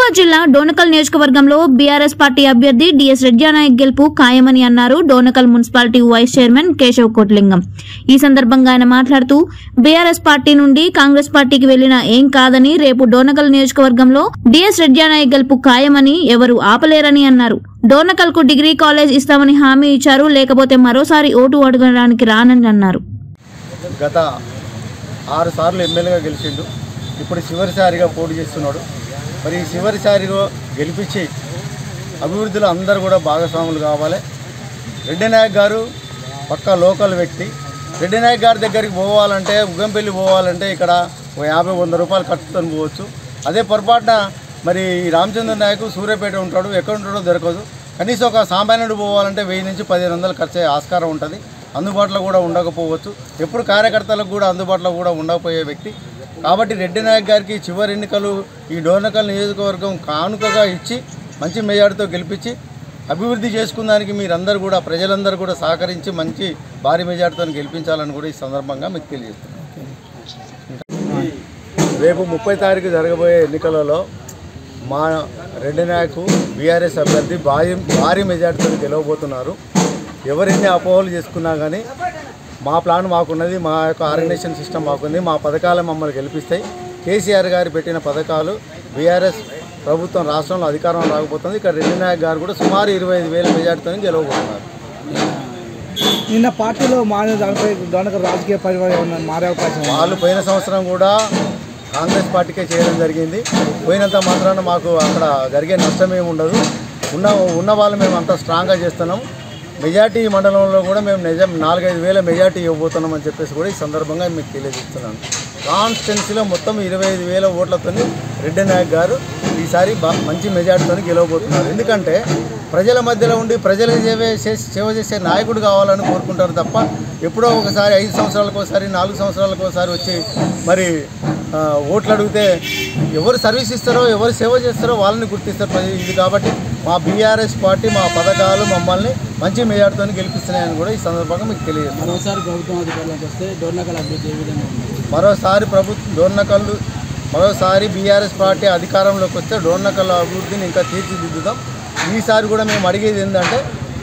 మహబూబాబాద్ జిల్లా డోనకల్ నియోజకవర్గంలో బీఆర్ఎస్ పార్టీ అభ్యర్థి డిఎస్ రెడ్డినాయక్ గెలుపు ఖాయమని అన్నారు Dornakal municipality vice chairman Keshav Kotlingam. ఈ సందర్భంగా ఆయన మాట్లాడుతూ బీఆర్ఎస్ పార్టీ నుండి కాంగ్రెస్ పార్టీకి వెళ్లినా ఏం కాదని, రేపు డోనకల్ నియోజకవర్గంలో డిఎస్ రెడ్డినాయక్ గెలుపు ఖాయమని ఎవరు ఆపలేరని అన్నారు. డోనకల్ కు డిగ్రీ కాలేజ్ ఇస్తామని హామీ ఇచ్చారు, లేకపోతే మరోసారి ఓటు అడగడానికి రానని అన్నారు. గత 6 సార్లు ఎమ్మెల్యేగా గెలిచిండు, ఇప్పుడు చివరిసారిగా పోటీ చేస్తున్నాడు. మరి చివరిసారిగా గెలిపించి అభివృద్ధిలో అందరూ కూడా భాగస్వాములు కావాలి. రెడ్డినాయక్ గారు పక్కా లోకల్ వ్యక్తి. రెడ్డినాయక్ గారి దగ్గరికి పోవాలంటే, ఉగ్గంపల్లి పోవాలంటే ఇక్కడ 50-100 రూపాయలు ఖర్చుతో పోవచ్చు. అదే పొరపాటున మరి రామచంద్ర నాయకు సూర్యాపేట ఉంటాడు, ఎక్కడ ఉంటాడో దొరకదు. కనీసం ఒక సామాన్యుడు పోవాలంటే 1000 నుంచి 1500 ఖర్చు అయ్యే ఆస్కారం ఉంటుంది. అందుబాటులో కూడా ఉండకపోవచ్చు. ఎప్పుడు కార్యకర్తలకు కూడా అందుబాటులో కూడా ఉండకపోయే వ్యక్తి. కాబట్టి రెడ్డినాయక్ గారికి చివరి ఎన్నికలు ఈ డోనకల్ నియోజకవర్గం కానుకగా ఇచ్చి మంచి మెజార్టీతో గెలిపించి అభివృద్ధి చేసుకున్నానికి మీరందరూ కూడా, ప్రజలందరూ కూడా సహకరించి మంచి భారీ మెజార్టీతో గెలిపించాలని కూడా ఈ సందర్భంగా మీకు తెలియజేస్తున్నాను. రేపు 30 తారీఖు జరగబోయే ఎన్నికలలో మా రెడ్డినాయక్ బీఆర్ఎస్ అభ్యర్థి భారీ మెజార్టీతో గెలవబోతున్నారు. ఎవరెన్ని అపోహలు చేసుకున్నా కానీ మా ప్లాన్ మాకున్నది, మా యొక్క ఆర్గనైజేషన్ సిస్టమ్ మాకుంది. మా పథకాలు మమ్మల్ని గెలిపిస్తాయి. కేసీఆర్ గారు పెట్టిన పథకాలు బీఆర్ఎస్ ప్రభుత్వం రాష్ట్రంలో అధికారం రాకపోతుంది. ఇక్కడ రెడ్డినాయక్ గారు కూడా సుమారు 25,000 మెజార్టీతో గెలవబోతున్నారు. నిన్న పార్టీలో దానిపై రాజకీయ పరివర్తన మారే అవకాశం. వాళ్ళు పోయిన సంవత్సరం కూడా కాంగ్రెస్ పార్టీకే చేయడం జరిగింది. పోయినంత మాత్రాన మాకు అక్కడ జరిగే నష్టం ఏమి ఉండదు. ఉన్న వాళ్ళు మేము అంతా స్ట్రాంగ్గా చేస్తున్నాం. మెజార్టీ మండలంలో కూడా మేము 4-5 మెజార్టీ ఇవ్వబోతున్నామని చెప్పేసి కూడా ఈ సందర్భంగా మీకు తెలియజేస్తున్నాను. కాన్స్టిట్యున్సీలో మొత్తం 25,000 ఓట్లతో రెడ్డినాయక్ గారు ఈసారి మంచి మెజార్టీతో గెలవబోతున్నారు. ఎందుకంటే ప్రజల మధ్యలో ఉండి ప్రజలకు సేవ చేసే నాయకుడు కావాలని కోరుకుంటారు తప్ప ఎప్పుడో ఒకసారి 5 సంవత్సరాలకు ఒకసారి 4 సంవత్సరాలకు ఒకసారి వచ్చి మరి ఓట్లు అడిగితే ఎవరు సర్వీస్ ఇస్తారో, ఎవరు సేవ చేస్తారో వాళ్ళని గుర్తిస్తారు ఇది. కాబట్టి మా బీఆర్ఎస్ పార్టీ మా పథకాలు మమ్మల్ని మంచి మెజార్టీతో గెలిపిస్తున్నాయని కూడా ఈ సందర్భంగా మీకు తెలియజేస్తాను. మరోసారి బీఆర్ఎస్ పార్టీ అధికారంలోకి వస్తే డోర్నకల్ అభివృద్ధిని ఇంకా తీర్చిదిద్దుదాం. ఈసారి కూడా మేము అడిగేది ఏంటంటే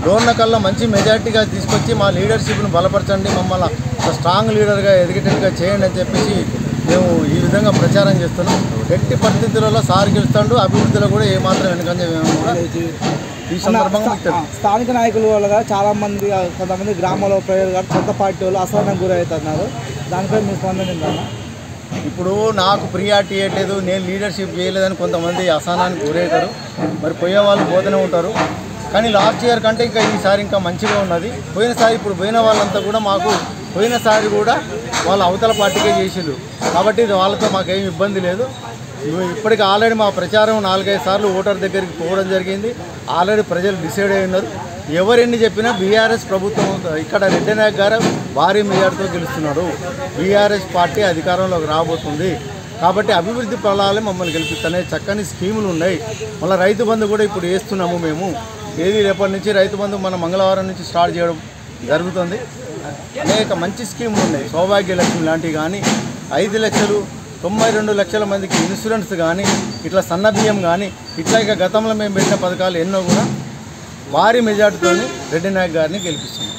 డోర్నకల్లో మంచి మెజార్టీగా తీసుకొచ్చి మా లీడర్షిప్ను బలపరచండి, మమ్మల్ని స్ట్రాంగ్ లీడర్గా ఎదిగేటట్టుగా చేయండి అని చెప్పేసి మేము ఈ విధంగా ప్రచారం చేస్తున్నాం. ఎట్టి పరిస్థితులలో సార్ గెలుస్తాడు, అభివృద్ధిలో కూడా ఏమాత్రం వెనుకంజ ఈ సందర్భంగా స్థానిక నాయకుల వల్ల చాలామంది, కొంతమంది గ్రామంలో ప్రజలు కానీ సొంత పార్టీ వాళ్ళు అసహనం గురవుతున్నారు. దానిపై మీ స్పందన ఏంటన్నా? ఇప్పుడు నాకు ప్రియారిటీ ఇవ్వట్లేదు, నేను లీడర్షిప్ చేయలేదని కొంతమంది అసహనానికి గురవుతారు. మరి పోయే వాళ్ళు పోతూనే ఉంటారు. కానీ లాస్ట్ ఇయర్ కంటే ఇంకా ఈసారి ఇంకా మంచిగా ఉన్నది. పోయినసారి ఇప్పుడు పోయిన వాళ్ళంతా కూడా మాకు పోయినసారి కూడా వాళ్ళు అవతల పార్టీకే చేసిండ్రు. కాబట్టి వాళ్ళతో మాకేం ఇబ్బంది లేదు. ఇప్పటికి ఆల్రెడీ మా ప్రచారం 4-5 సార్లు ఓటర్ దగ్గరికి పోవడం జరిగింది. ఆల్రెడీ ప్రజలు డిసైడ్ అయి ఉన్నారు. ఎవరెన్ని చెప్పినా బీఆర్ఎస్ ప్రభుత్వం ఇక్కడ రెడ్డినాయక్ గారు భారీ మెజార్టీతో గెలుస్తున్నాడు. బీఆర్ఎస్ పార్టీ అధికారంలోకి రాబోతుంది. కాబట్టి అభివృద్ధి ఫలాలే మమ్మల్ని గెలిపిస్తున్నాయి. చక్కని స్కీములు ఉన్నాయి. మళ్ళీ రైతు బంధు కూడా ఇప్పుడు వేస్తున్నాము మేము. రేపటి నుంచి రైతు బంధు మన మంగళవారం నుంచి స్టార్ట్ చేయడం జరుగుతుంది. అనేక మంచి స్కీములు ఉన్నాయి. సౌభాగ్య లక్ష్మి లాంటివి కానీ, 5 లక్షలు 92 లక్షల మందికి ఇన్సూరెన్స్ కానీ, ఇట్లా సన్న బియ్యం కానీ, ఇట్లా ఇక గతంలో మేము పెట్టిన పథకాలు ఎన్నో కూడా భారీ మెజార్టీతో రెడ్డినాయక్ గారిని గెలిపిస్తున్నాం.